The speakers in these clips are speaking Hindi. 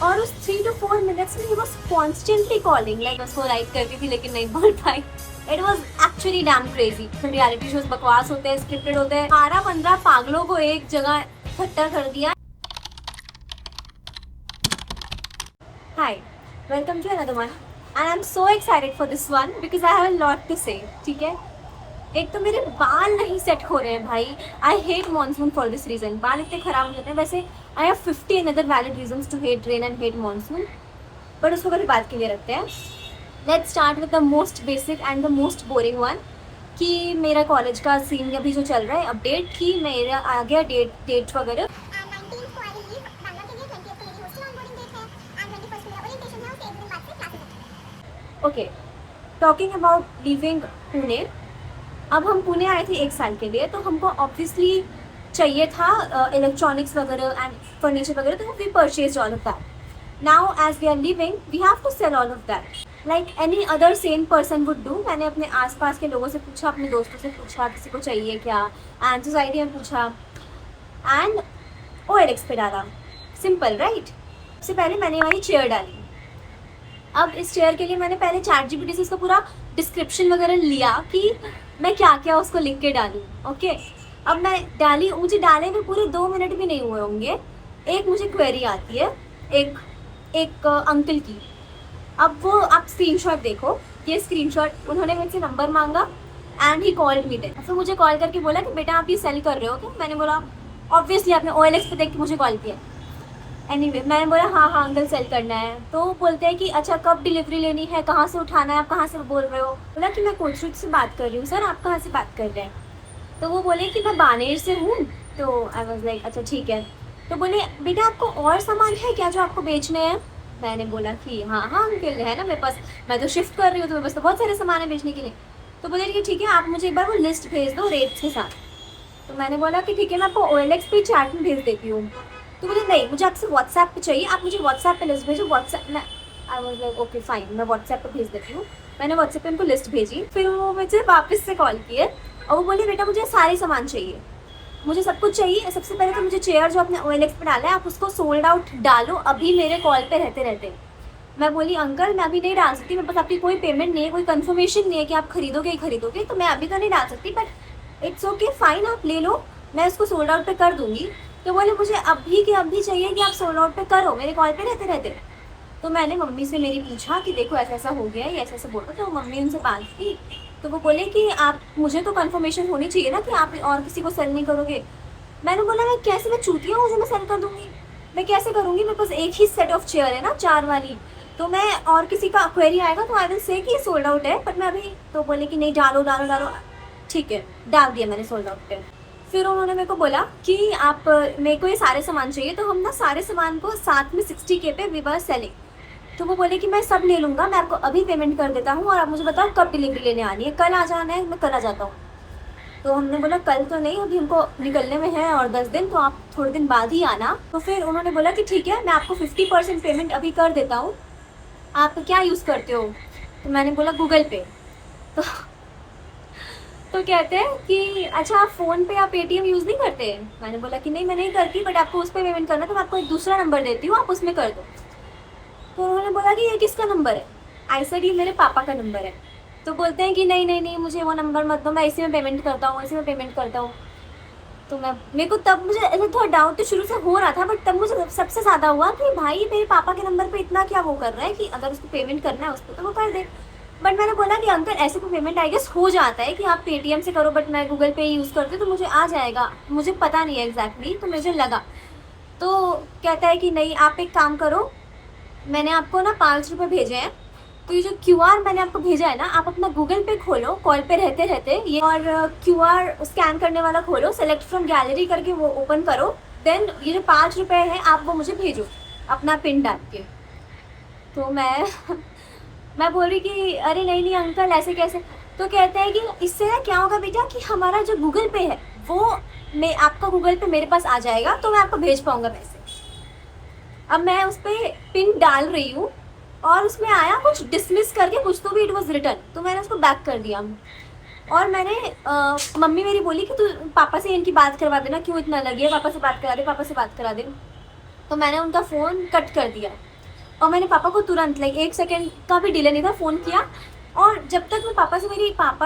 और उस 3 to 4 minutes में ही was constantly calling, like उसको राइट करती थी लेकिन नहीं बोल पाई. It was actually damn crazy. Reality shows बकवास होते हैं, स्क्रिप्टेड होते हैं. 12-15 पागलों को एक जगह इकट्ठा कर दिया. Hi, welcome to another one. And I'm so excited for this one because I have a lot to say. ठीक है. एक तो मेरे बाल नहीं सेट हो रहे हैं भाई. I hate monsoon for this reason. बाल इतने खराब हो जाते हैं. वैसे I have 50 another valid reasons to hate rain and hate monsoon, but उसको कभी बात के लिए रखते हैं. Let's start with the most basic and the most boring one कि मेरा कॉलेज का सीन अभी जो चल रहा है अपडेट कि मेरा आ गया डेट वगैरह. Okay, talking about living Pune. अब हम पुणे आए थे 1 साल के लिए, तो हमको ऑब्वियसली चाहिए था इलेक्ट्रॉनिक्स वगैरह एंड फर्नीचर वगैरह, तो we purchase all of that. Now as we are living we have to sell all of that like any other same person would do. मैंने अपने आसपास के लोगों से पूछा, अपने दोस्तों से पूछा किसी को चाहिए क्या, एंड सोसाइटी में पूछा एंड OLX पे डाला. Simple right. सबसे पहले मैंने वही चेयर डाली. अब इस चेयर के लिए मैंने पहले ChatGPT से इसका पूरा डिस्क्रिप्शन वगैरह लिया कि मैं क्या क्या उसको लिख के डालूँ. ओके, अब मैं डाली. मुझे डाले में पूरे 2 मिनट भी नहीं हुए होंगे, एक मुझे क्वेरी आती है एक अंकल की. अब वो आप स्क्रीनशॉट देखो, ये स्क्रीनशॉट उन्होंने मेरे से नंबर मांगा and he called me then. फिर मुझे कॉल करके बोला कि बेटा आप ये सेल कर रहे हो क्या. मैंने बोला ऑब्वियसली आपने OLX पे देख के मुझे कॉल किया. एनीवे मैंने बोला हाँ अंकल सेल करना है. तो बोलते हैं कि अच्छा कब डिलीवरी लेनी है, कहाँ से उठाना है, आप कहाँ से बोल रहे हो. बोला कि मैं कोचरुद से बात कर रही हूँ. सर आप कहाँ से बात कर रहे हैं. तो वो बोले कि मैं बानेर से हूँ. तो आई वॉज लाइक अच्छा ठीक है. तो बोले बेटा आपको और सामान है क्या जो आपको बेचने हैं. मैंने बोला कि हाँ अंकल है ना मेरे पास, मैं तो शिफ्ट कर रही हूँ तो मेरे पास तो बहुत सारे सामान है बेचने के लिए. तो बोले कि ठीक है आप मुझे एक बार वो लिस्ट भेज दो रेट्स के साथ. तो मैंने बोला कि ठीक है मैं आपको OLX पे चैट में भेज देती हूँ. तो बोले नहीं मुझे आपसे WhatsApp पे चाहिए, आप मुझे WhatsApp पे लिस्ट भेजो. WhatsApp में I was like okay fine, मैं WhatsApp पे भेज देती हूँ. मैंने WhatsApp पे उनको लिस्ट भेजी. फिर वो मुझे वापस से कॉल किए और वो बोले बेटा मुझे सारे सामान चाहिए, मुझे सब कुछ चाहिए. सबसे पहले तो मुझे चेयर जो आपने OLX पे डाला है आप उसको सोल्ड आउट डालो अभी मेरे कॉल पे रहते. मैं बोली अंकल मैं अभी नहीं डाल सकती, मेरे पास आपकी कोई पेमेंट नहीं है, कोई कन्फर्मेशन नहीं है कि आप खरीदोगे ही खरीदोगे, तो मैं अभी तो नहीं डाल सकती, बट इट्स ओके फाइन आप ले लो, मैं उसको सोल्ड आउट पे कर दूंगी. तो बोले मुझे अभी के अभी चाहिए कि आप सोल्ड आउट पे करो मेरे कॉल पे रहते. तो मैंने मम्मी से मेरी पूछा कि देखो ऐसा ऐसा हो गया है, ऐसा ऐसा बोलो. तो मम्मी उनसे बात की तो वो बोले कि आप मुझे तो कन्फर्मेशन होनी चाहिए ना कि आप और किसी को सेल नहीं करोगे. मैंने बोला मैं कैसे, मैं चूतिया हूँ जो मैं सेल कर दूँगी, मैं कैसे करूँगी, मेरे पास एक ही सेट ऑफ चेयर है ना 4 वाली. तो मैं और किसी का क्वेरी आएगा तो आई विल से कि सोल्ड आउट है, बट मैं अभी. तो बोले कि नहीं डालो. ठीक है डाल दिया मैंने सोल्ड आउट पे. फिर उन्होंने मेरे को बोला कि आप मेरे को ये सारे सामान चाहिए, तो हम ना सारे सामान को साथ में 60K पे वी वर सेलिंग. तो वो बोले कि मैं सब ले लूँगा, मैं आपको अभी पेमेंट कर देता हूँ और आप मुझे बताओ कब डिलीवरी लेने आनी है. कल आ जाना है, मैं कल आ जाता हूँ. तो हमने बोला कल तो नहीं, अभी हमको निकलने में है और 10 दिन, तो आप थोड़े दिन बाद ही आना. तो फिर उन्होंने बोला कि ठीक है मैं आपको 50% पेमेंट अभी कर देता हूँ, आप क्या यूज़ करते हो. तो मैंने बोला गूगल पे. तो कहते हैं कि अच्छा आप फ़ोन पे या पेटीएम यूज़ नहीं करते. मैंने बोला कि नहीं मैं नहीं करती, बट आपको उस पर पेमेंट करना तो मैं आपको एक दूसरा नंबर देती हूँ, आप उसमें कर दो. तो उन्होंने बोला कि ये किसका नंबर है. आई सेड ये मेरे पापा का नंबर है. तो बोलते हैं कि नहीं मुझे वो नंबर मत दो, मैं इसी में पेमेंट करता हूँ. तो मेरे को तब मुझे ऐसा थोड़ा डाउट तो शुरू से हो रहा था, बट तब मुझे सबसे ज़्यादा हुआ कि भाई मेरे पापा के नंबर पे इतना क्या वो कर रहा है कि अगर उसको पेमेंट करना है उस पर तो वो कर दे. बट मैंने बोला कि अंकल ऐसे तो पेमेंट आई गेस हो जाता है कि आप पेटीएम से करो, बट मैं गूगल पे यूज़ करती हूँ तो मुझे आ जाएगा, मुझे पता नहीं है एग्जैक्टली, तो मुझे लगा. तो कहता है कि नहीं आप एक काम करो, मैंने आपको ना 5 रुपये भेजे हैं, तो ये जो QR मैंने आपको भेजा है ना, आप अपना गूगल पे खोलो कॉल पे रहते ये, और QR स्कैन करने वाला खोलो, सेलेक्ट फ्रॉम गैलरी करके वो ओपन करो, देन ये जो 5 रुपये है आप वो मुझे भेजो अपना पिन डाल के. तो मैं बोल रही कि अरे नहीं अंकल ऐसे कैसे. तो कहते हैं कि इससे ना क्या होगा बेटा कि हमारा जो गूगल पे है वो आपका गूगल पे मेरे पास आ जाएगा, तो मैं आपको भेज पाऊँगा पैसे. अब मैं उस पर पिन डाल रही हूँ और उसमें आया कुछ डिसमिस करके कुछ, तो भी इट वॉज रिटर्न. तो मैंने उसको बैक कर दिया. और मैंने मम्मी मेरी बोली कि तू पापा से इनकी बात करवा देना, क्यों इतना लगी है, पापा से बात करा दे. तो मैंने उनका फ़ोन कट कर दिया. और मैंने पापा को तुरंत लाइक 1 सेकेंड का भी डिले नहीं था फ़ोन किया। और जब तक मैं पापा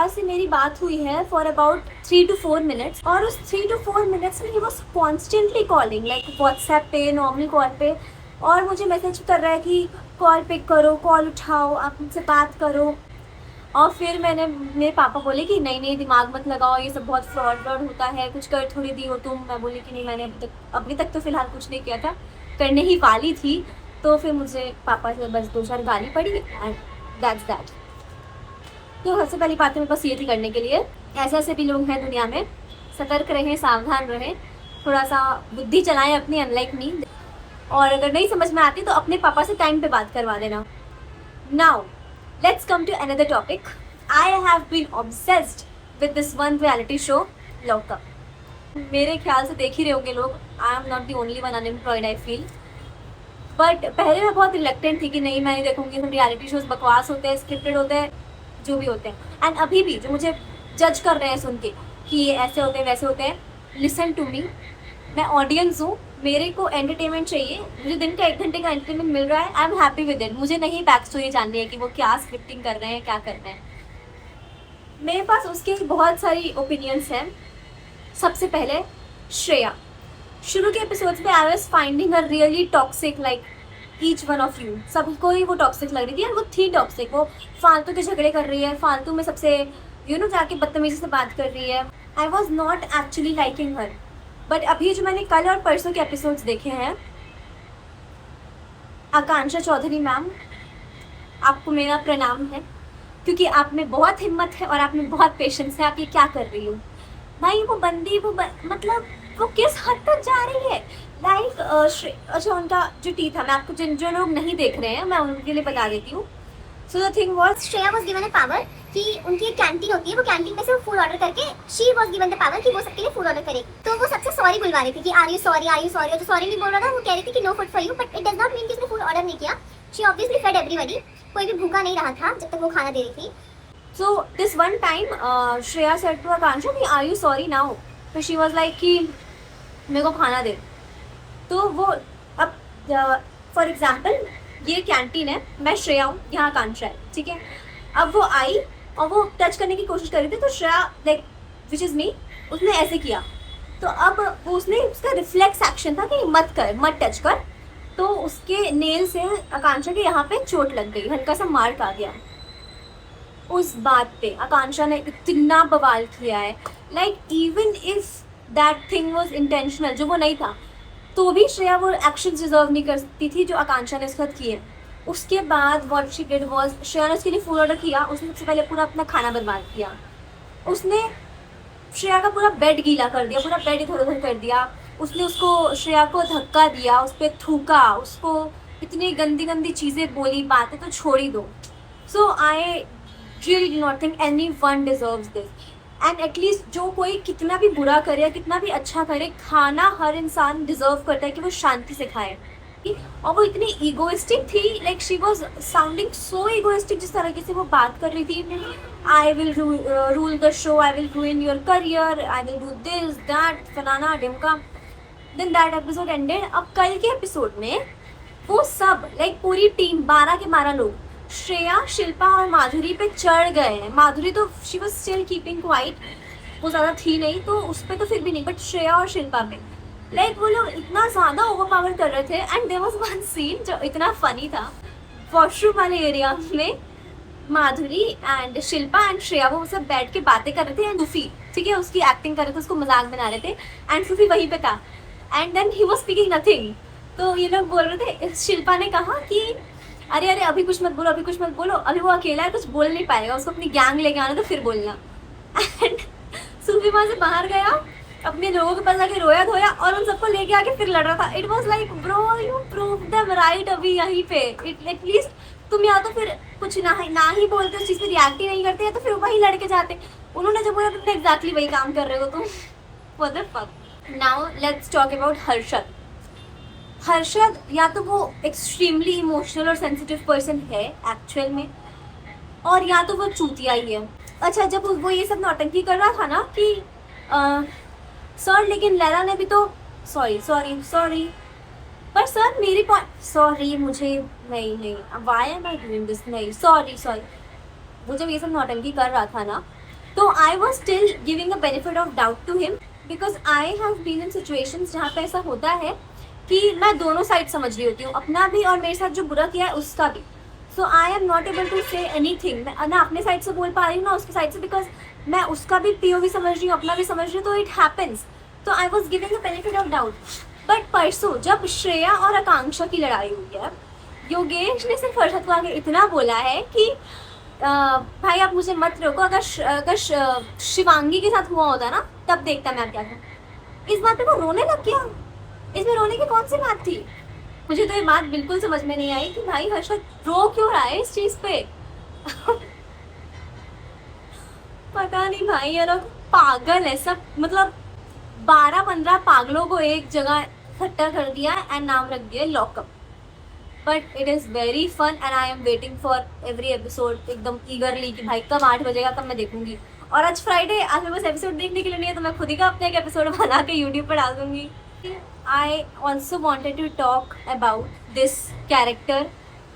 से मेरी बात हुई है फॉर अबाउट 3 to 4 मिनट्स, और उस 3 to 4 मिनट्स में he was constantly calling like WhatsApp पे, नॉर्मल कॉल पे, और मुझे मैसेज कर रहा है कि कॉल पिक करो, कॉल उठाओ, आप मुझसे बात करो। और फिर मेरे पापा बोले कि नहीं नहीं दिमाग मत लगाओ, ये सब बहुत फ्रॉड होता है, कुछ कर थोड़ी दी हो तुम। मैं बोली कि नहीं, मैंने अभी तक तो फ़िलहाल कुछ नहीं किया था, करने ही वाली थी। तो फिर मुझे पापा से बस 2-4 गाली पड़ी एंड दैट्स दैट। तो सबसे पहली बात मेरे पास ये थी करने के लिए, ऐसे भी लोग हैं दुनिया में, सतर्क रहें, सावधान रहें, थोड़ा सा बुद्धि चलाएं अपनी, अनलाइक मी। और अगर नहीं समझ में आती तो अपने पापा से टाइम पे बात करवा देना। Now let's come to another topic. I have been obsessed with this one reality show, Lock Upp. मेरे ख्याल से देख ही रहे होंगे लोग, I am not the only one unemployed I feel. But पहले मैं बहुत रिलेक्टेंट थी कि नहीं मैं नहीं देखूंगी, सब रियलिटी शोज बकवास होते हैं, स्क्रिप्टेड होते हैं, जो भी होते हैं। एंड अभी भी जो मुझे जज कर रहे हैं सुन के कि ये ऐसे होते हैं वैसे होते हैं, लिसन टू मी, मैं ऑडियंस हूँ, मेरे को एंटरटेनमेंट चाहिए, मुझे दिन का 1 घंटे का एंटरटेनमेंट मिल रहा है, I am happy with it. मुझे नहीं बैक स्टोरी जाननी है कि वो क्या स्क्रिप्टिंग कर रहे हैं, क्या कर रहे हैं। मेरे पास उसके बहुत सारी ओपिनियंस हैं। सबसे पहले श्रेया, शुरू के एपिसोड्स में I was finding her really toxic, like each one of you, सबको ही वो टॉक्सिक लग रही थी। और वो थी टॉक्सिक, वो फालतू के झगड़े कर रही है, फालतू में सबसे जाके बदतमीजी से बात कर रही है। I was not actually liking her. But अभी जो मैंने कल और परसों के एपिसोड्स देखे हैं, आकांक्षा चौधरी मैम, आपको मेरा प्रणाम है, क्योंकि आप में बहुत हिम्मत है और आप में बहुत पेशेंस है। आप ये क्या कर रही हो भाई? वो बंदी मतलब वो किस हद तक जा रही है, लाइक अच्छा उनका जो टी था, मैं आपको जो लोग नहीं देख रहे हैं मैं उनके लिए बता देती हूँ। So the thing was, Shreya was given a power कि उनकी एक कैंटीन होती है, वो कैंटीन में से वो फूड ऑर्डर करके she was given the power कि वो सबके लिए फूड ऑर्डर करे। तो वो सबसे सॉरी बुलवा रही थी कि आर यू सॉरी, और जो सॉरी नहीं बोल रहा था वो कह रही थी कि no food for you, but it does not mean कि उसने फूड ऑर्डर नहीं किया। शी ऑब्वियसली फेड एवरीबॉडी, कोई भी भूखा नहीं रहा था जब तक वो खाना दे रही थी। So this one time Shreya said to Akanksha कि आर यू सॉरी नाउ, तो शी वाज लाइक कि मेरे को खाना दे। तो वो अब फॉर एग्जाम्पल ये कैंटीन है, मैं श्रेया हूँ, यहाँ आकांक्षा है, ठीक है। अब वो आई और वो टच करने की कोशिश कर रही थी, तो Shreya like which is me, उसने ऐसे किया। तो अब वो उसका रिफ्लेक्स एक्शन था कि मत कर, मत टच कर। तो उसके नेल से आकांक्षा के यहाँ पे चोट लग गई, हल्का सा मार्क आ गया। उस बात पे आकांक्षा ने इतना बवाल किया है, like even if that thing was intentional, जो वो नहीं था, तो भी श्रेया वो एक्शन डिजर्व नहीं कर सकती थी जो आकांक्षा ने उसके साथ किए। उसके बाद what she did was, Shreya ने उसके लिए फूड ऑर्डर किया, उसने सबसे पहले पूरा अपना खाना बर्बाद किया। उसने श्रेया का पूरा बेड गीला कर दिया, पूरा बेड इधर उधर कर दिया। उसने उसको श्रेया को धक्का दिया, उस पर थूका, उसको इतनी गंदी गंदी चीज़ें बोली, बातें तो छोड़ ही दो। So I really do not think anyone deserves this. And at least जो कोई कितना भी बुरा करे या कितना भी अच्छा करे, खाना हर इंसान डिजर्व करता है कि वो शांति से खाए। और वो इतनी ईगोइस्टिक थी, like she was sounding so egoistic, जिस तरीके से वो बात कर रही थी, I will rule the show, I will ruin your career, I will do this that फलाना ढिमका। Then that episode ended. अब कल के एपिसोड में वो सब लाइक पूरी टीम 12 के 12 लोग श्रेया, शिल्पा और माधुरी पे चढ़ गए हैं। माधुरी तो she was still keeping quiet, वो ज़्यादा थी नहीं तो उस पर तो फिर भी नहीं, बट श्रेया और शिल्पा पे लाइक वो लोग इतना ज़्यादा ओवर पावर कर रहे थे। And there was one scene जो इतना फनी था, वॉशरूम वाले एरिया में माधुरी एंड शिल्पा एंड श्रेया वो सब बैठ के बातें कर रहे थे, एंड सूफी, ठीक है, उसकी एक्टिंग कर रहे थे, उसको मजाक बना रहे थे, एंड सूफी वहीं पे था। And then he was speaking nothing. तो ये लोग बोल रहे थे, शिल्पा ने कहा कि अरे अभी कुछ मत बोलो, अभी कुछ मत बोलो, अभी वो अकेला है, कुछ बोल नहीं पाएगा, उसको अपनी गैंग लेके आना तो फिर बोलना। एंड सूफी वहाँ से बाहर गया, अपने लोगों के पास आके रोया धोया और उन सबको लेके आके फिर लड़ रहा था। It was like bro you prove them right अभी यहीं पे। एटलीस्ट तुम या तो फिर कुछ ना ही बोलते, उस चीज़ पे रिएक्ट ही नहीं करते, या तो फिर वही लड़के जाते। उन्होंने जब बोला तुमने एग्जैक्टली वही काम कर रहे हो तुम। What the fuck. Now let's talk about Harshad. Harshad या तो वो एक्सट्रीमली इमोशनल और सेंसिटिव पर्सन है एक्चुअल में, और या तो वो चूतिया ही है। अच्छा, जब वो ये सब नौटंकी कर रहा था ना कि सर, लेकिन लैला ने भी तो सॉरी पर सर मेरी पॉइंट, सॉरी मुझे, नहीं नहीं, why am I doing this, नहीं सॉरी सॉरी, वो जब ये सब नौटंकी कर रहा था ना, तो I was still giving a benefit of doubt to him, because I have been in situations जहाँ पे ऐसा होता है कि मैं दोनों साइड समझ रही होती हूँ, अपना भी और मेरे साथ जो बुरा किया है उसका भी. So I am not able to say anything, मैं ना अपने साइड से बोल पा रही हूँ ना उसके साइड से, बिकॉज मैं उसका भी पीओवी समझ रही हूँ, अपना भी समझ रही हूँ, तो इट हैपन्स. तो I was giving a benefit of doubt. But परसों जब श्रेया और आकांक्षा की लड़ाई हुई है, योगेश ने सिर्फ हर्षद को आगे इतना बोला है कि भाई आप मुझे मत रोको, अगर शिवांगी के साथ हुआ होता ना तब देखता मैं क्या था. इस बात पे वो रोने लग गया. इसमें रोने की कौन सी बात थी? मुझे तो ये बात बिल्कुल समझ में नहीं आई कि भाई हर्षद रो क्यों रहा है इस चीज पे. पता नहीं भाई, ये लोग पागल है सब, मतलब 12-15 पागलों को एक जगह इकट्ठा कर दिया एंड नाम रख दिया lockup. But it is very fun and I am waiting for every episode एकदम ईगरली कि भाई कब 8 बजेगा कब मैं देखूंगी. और आज फ्राइडे, आज मेरे पास एपिसोड देखने के लिए नहीं है, तो मैं खुद ही का अपना एक एपिसोड बना के यूट्यूब पर डाल दूंगी. I also wanted to talk about this character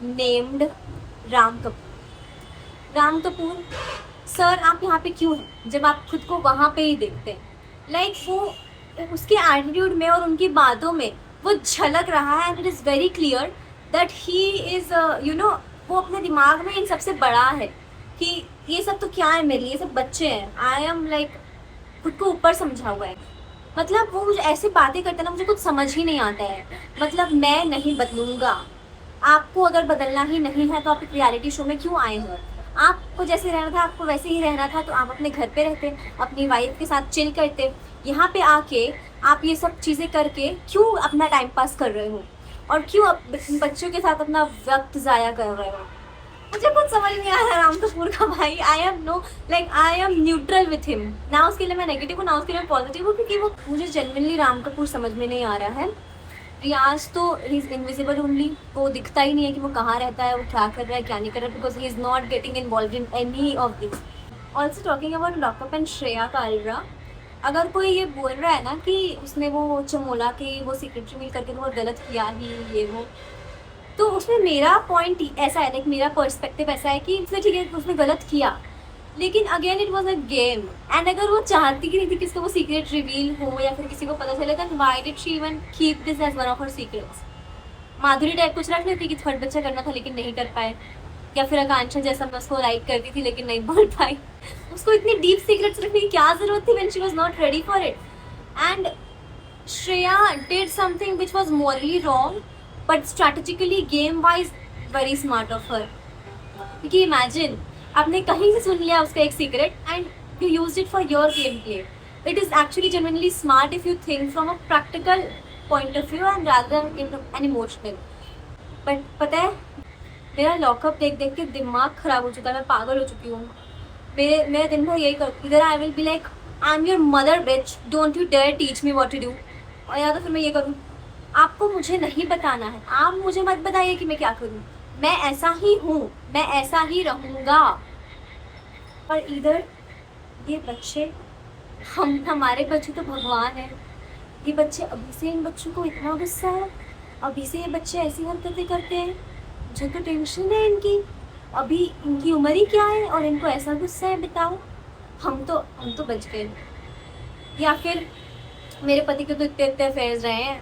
named Ram Kapoor. Ram Kapoor sir आप यहाँ पे क्यों हैं जब आप खुद को वहाँ पे ही देखते हैं? लाइक वो उसके एटीट्यूड में और उनकी बातों में वो झलक रहा है and it is very clear that he is you know, वो अपने दिमाग में इन सबसे बड़ा है कि ये सब तो क्या है मेरे लिए, ये सब बच्चे हैं. आई एम लाइक खुद को ऊपर समझा हुआ है. मतलब वो मुझे ऐसी बातें करते ना, मुझे कुछ समझ ही नहीं आता है. मतलब मैं नहीं बदलूँगा. आपको अगर बदलना ही नहीं है तो आप एक रियलिटी शो में क्यों आए हो? आपको जैसे रहना था आपको वैसे ही रहना था, तो आप अपने घर पे रहते, अपनी वाइफ के साथ चिल करते. यहाँ पे आके आप ये सब चीज़ें करके क्यों अपना टाइम पास कर रहे हो और क्यों बच्चों के साथ अपना वक्त ज़ाया कर रहे हो? मुझे कुछ समझ नहीं आ रहा राम कपूर का भाई. I am know like I M neutral with him. ना उसके लिए मैं नेगेटिव हूँ ना उसके लिए मैं पॉजिटिव हूँ, क्योंकि वो मुझे जेन्युइनली राम कपूर समझ में नहीं आ रहा है. रियाज तो ही इज़ इनविजिबल ओनली, वो दिखता ही नहीं है कि वो कहाँ रहता है, वो क्या कर रहा है क्या नहीं कर रहा है, because he is not getting involve in any of this. Also talking about lockup and Shreya Kalra, अगर कोई ये बोल रहा है ना कि उसने वो चमोला के वो सीक्रेटरी मिल करके बहुत गलत किया ही ये वो, तो उसमें मेरा पॉइंट ऐसा है, लाइक मेरा पर्सपेक्टिव ऐसा है कि उसने ठीक है उसने गलत किया, लेकिन again it was a game. And अगर वो चाहती कि नहीं थी किसको वो सीक्रेट रिवील हो या फिर किसी को पता चले, then why did she even keep this as one of her secrets? Madhuri type कुछ रख लेती कि थर्ड बच्चा करना था लेकिन नहीं कर पाए, या फिर आकांक्षा जैसा मैं उसको लाइक करती थी लेकिन नहीं बोल पाई. उसको इतनी डीप सीक्रेट्स रखने की क्या जरूरत थी when she was not ready for it? And Shreya did something which was morally wrong but strategically game wise very smart of her. क्योंकि इमेजिन आपने कहीं से सुन लिया उसका एक secret and you used it for your game play. It is actually genuinely smart if you think from a practical point of view and rather than an emotional. But पता है मेरा लॉकअप देख देख के दिमाग खराब हो चुका है, मैं पागल हो चुकी हूँ. मेरे दिन भर यही कर, इधर I will be like I am your mother bitch, don't you dare teach me what to do. और या तो फिर मैं ये करूँ, आपको मुझे नहीं बताना है, आप मुझे मत बताइए कि मैं क्या करूँ, मैं ऐसा ही हूँ, मैं ऐसा ही रहूँगा. और इधर ये बच्चे, हमारे बच्चे तो भगवान हैं, ये बच्चे अभी से इन बच्चों को इतना गुस्सा है, अभी से ये बच्चे ऐसी हरकतें करते हैं. मुझे तो टेंशन है इनकी, अभी इनकी उम्र ही क्या है और इनको ऐसा गुस्सा है, बताओ. हम तो बच गए. या फिर मेरे पति के तो इतने अफेयर्स रहे हैं,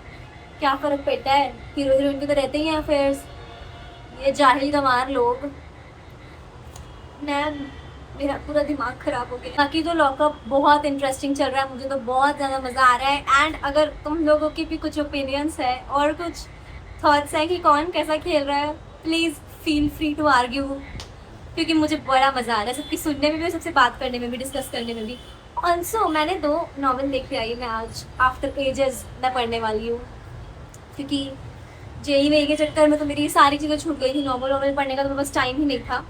क्या फ़र्क पड़ता है, हीरो हीरोइन के तो रहते ही हैं अफेयर्स. ये जाहिल गंवार लोग, मेरा पूरा दिमाग ख़राब हो गया. बाकी तो लॉकअप बहुत इंटरेस्टिंग चल रहा है, मुझे तो बहुत ज़्यादा मज़ा आ रहा है. एंड अगर तुम लोगों की भी कुछ ओपिनियंस है और कुछ थॉट्स हैं कि कौन कैसा खेल रहा है, please feel free to argue, क्योंकि मुझे बड़ा मज़ा आ रहा है सबकी सुनने में भी, सबसे बात करने में भी, डिस्कस करने में भी. ऑल्सो मैंने 2 नॉवल देख के आई, मैं आज आफ्टर एजेस मैं पढ़ने वाली हूँ, क्योंकि JEE के चक्कर में तो मेरी सारी चीज़ें छूट गई थी. नॉवल पढ़ने का तो बस टाइम ही नहीं था.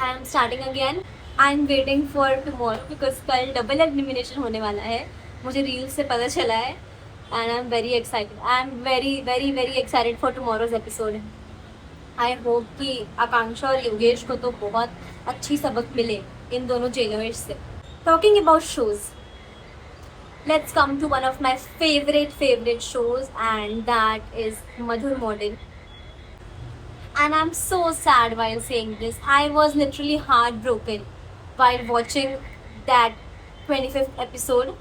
I am starting again. I am waiting for tomorrow because कल डबल एलिमिनेशन होने वाला है, मुझे रील्स से पता चला है. And I am very excited, I am very very very excited for tomorrow's episode. I hope कि आकांक्षा और योगेश को तो बहुत अच्छी सबक मिले इन दोनों जेलर्स से. Talking about shows, let's come to one of my favorite shows, and that is Madhur Model. And I'm so sad while saying this. I was literally heartbroken while watching that 25th episode.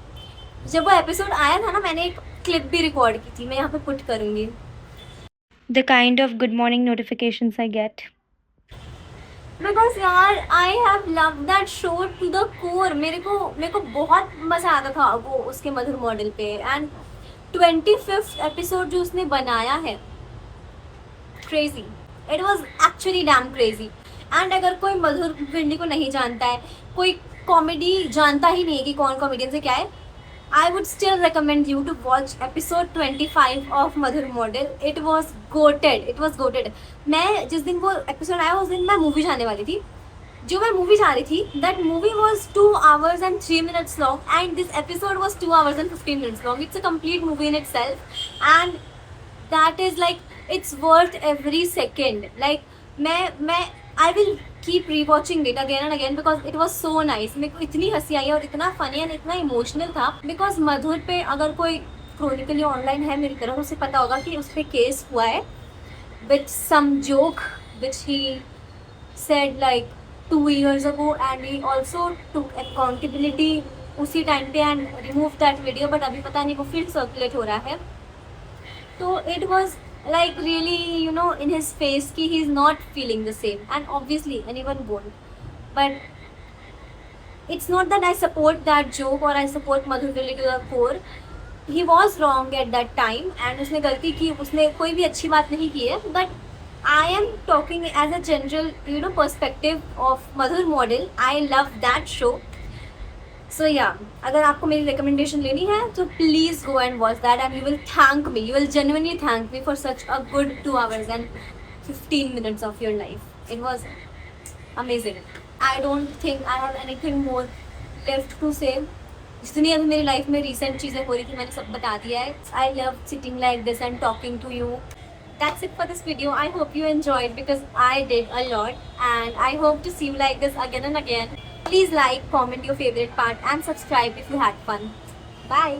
जब वो एपिसोड आया था ना, मैंने एक क्लिप भी रिकॉर्ड की थी, मैं यहाँ पे पुट करूँगी. The kind of good morning notifications I get. Because यार I have love that show to the core. मेरे को बहुत मज़ा आता था वो उसके मधुर मॉडल पे. एंड 25th एपिसोड जो उसने बनाया है, crazy. It was actually damn crazy. And अगर कोई मधुर भिंडी को नहीं जानता है, कोई कॉमेडी जानता ही नहीं है कि कौन कॉमेडियन से क्या है, I would still recommend you to watch episode 25 of Madhur Model. It was goated. It was goated. मैं जिस दिन वो episode आया उस दिन मैं मूवी जाने वाली थी. जो मैं मूवी जा रही थी, that movie was 2 hours and 3 minutes long, and this episode was 2 hours and 15 minutes long. It's a complete movie in itself, and that is like, it's worth every second. Like मैं I will keep rewatching it again and again because it was so nice. मेरे को इतनी हंसी आई और इतना फनी एंड इतना इमोशनल था. बिकॉज मधुर पे अगर कोई क्रोनिकली ऑनलाइन है मेरी तरह, उसे पता होगा कि उस पर केस हुआ है with some joke which he said like 2 years ago, and he also took accountability उसी टाइम पे and remove that video. But अभी पता नहीं वो फिर सर्कुलेट हो रहा है. तो it was like really, you know, in his face ki he's not feeling the same, and obviously anyone won't. But it's not that I support that joke or I support Madhur Dili to the core. He was wrong at that time and उसने गलती की, उसने कोई भी अच्छी बात नहीं की है. But I am talking as a general, you know, perspective of Madhur Model. I love that show. So yeah, अगर आपको मेरी recommendation लेनी है तो please go and watch that, and you will thank me. You will genuinely thank me for such a good 2 hours and 15 minutes of your life. It was amazing. I don't think I have anything more left to say. जितनी अभी मेरी लाइफ में recent चीज़ें हो रही थी मैंने सब बता दिया है. I love sitting like this and talking to you. That's it for this video. I hope you enjoyed because I did a lot, and I hope to see you like this again and again. Please like, comment your favorite part and subscribe if you had fun. Bye.